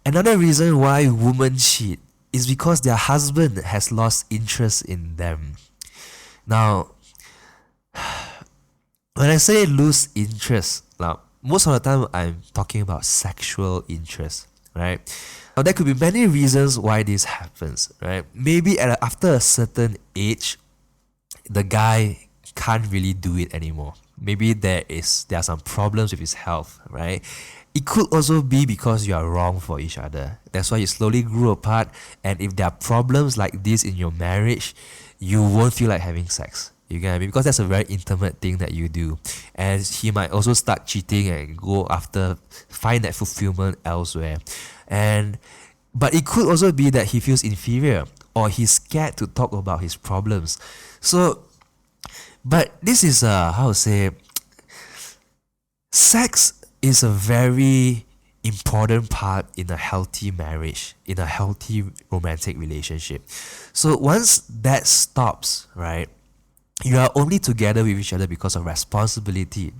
Another reason why women cheat is because their husband has lost interest in them. Now, when I say lose interest, now most of the time I'm talking about sexual interest, right? Now there could be many reasons why this happens, right? Maybe after a certain age, the guy can't really do it anymore. Maybe there are some problems with his health, right? It could also be because you are wrong for each other. That's why you slowly grew apart. And if there are problems like this in your marriage, you won't feel like having sex. You get what I mean? Because that's a very intimate thing that you do. And he might also start cheating and find that fulfillment elsewhere. But it could also be that he feels inferior or he's scared to talk about his problems. So, but this is sex is a very important part in a healthy marriage, in a healthy romantic relationship. So once that stops, right, you are only together with each other because of responsibility.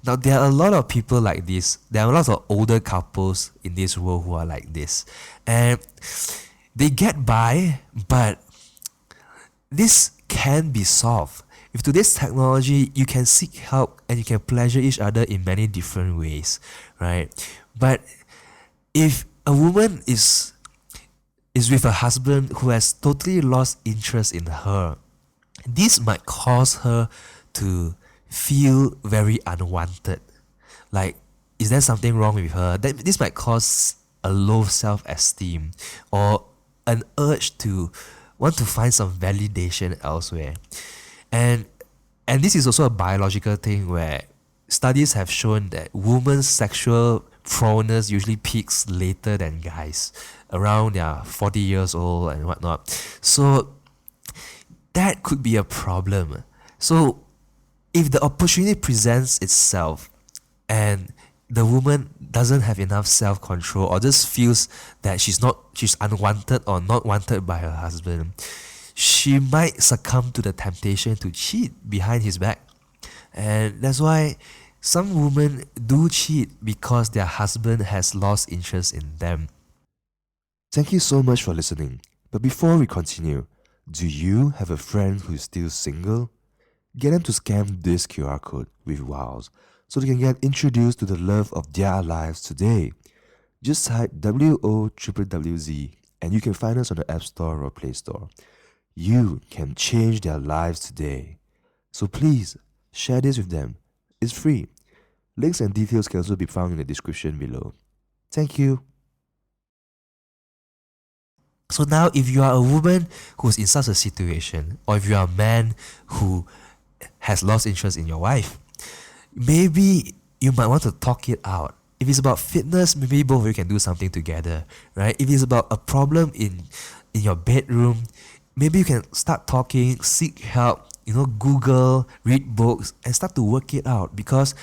Now, there are a lot of people like this. There are a lot of older couples in this world who are like this. And they get by, but this can be solved. With today's technology, you can seek help and you can pleasure each other in many different ways, right? But if a woman is with a husband who has totally lost interest in her, this might cause her to feel very unwanted. Like, is there something wrong with her? This might cause a low self-esteem or an urge to want to find some validation elsewhere. And this is also a biological thing where studies have shown that women's sexual proneness usually peaks later than guys, around their 40 years old and whatnot. So that could be a problem. So if the opportunity presents itself and the woman doesn't have enough self-control or just feels that she's unwanted or not wanted by her husband, she might succumb to the temptation to cheat behind his back. And that's why some women do cheat because their husband has lost interest in them. Thank you so much for listening. But before we continue, do you have a friend who is still single? Get them to scan this QR code with Wowwwz so they can get introduced to the love of their lives today. Just type WOWWZ and you can find us on the App Store or Play Store. You can change their lives today. So please, share this with them. It's free. Links and details can also be found in the description below. Thank you. So now, if you are a woman who's in such a situation, or if you are a man who has lost interest in your wife, maybe you might want to talk it out. If it's about fitness, maybe both of you can do something together, right? If it's about a problem in your bedroom, maybe you can start talking, seek help, Google, read books, and start to work it out. Because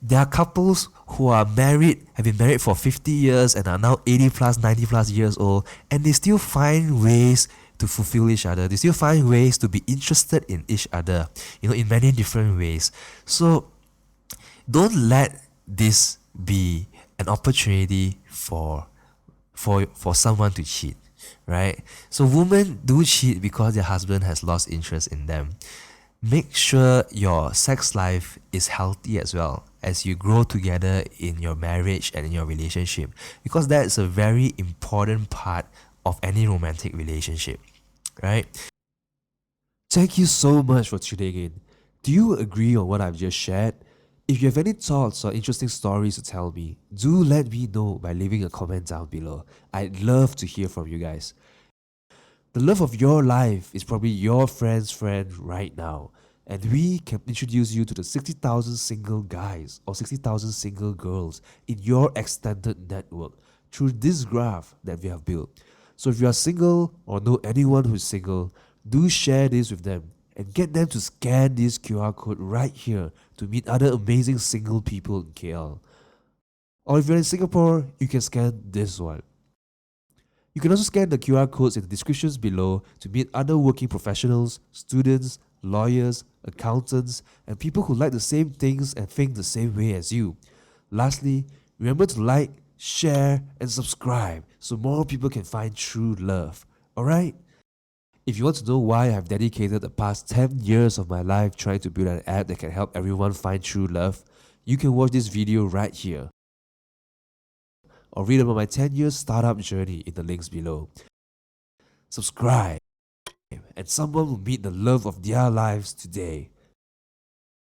there are couples who are married, have been married for 50 years and are now 80 plus, 90 plus years old, and they still find ways to fulfill each other. They still find ways to be interested in each other, in many different ways. So don't let this be an opportunity for someone to cheat, right? So women do cheat because their husband has lost interest in them. Make sure your sex life is healthy as well as you grow together in your marriage and in your relationship, because that is a very important part of any romantic relationship, right? Thank you so much for tuning in. Do you agree on what I've just shared? If you have any thoughts or interesting stories to tell me, do let me know by leaving a comment down below. I'd love to hear from you guys. The love of your life is probably your friend's friend right now. And we can introduce you to the 60,000 single guys or 60,000 single girls in your extended network through this graph that we have built. So if you are single or know anyone who is single, do share this with them and get them to scan this QR code right here to meet other amazing single people in KL. Or if you're in Singapore, you can scan this one. You can also scan the QR codes in the descriptions below to meet other working professionals, students, lawyers, accountants, and people who like the same things and think the same way as you. Lastly, remember to like, share, and subscribe so more people can find true love. Alright? If you want to know why I've dedicated the past 10 years of my life trying to build an app that can help everyone find true love, you can watch this video right here. Or read about my 10-year startup journey in the links below. Subscribe, and someone will meet the love of their lives today.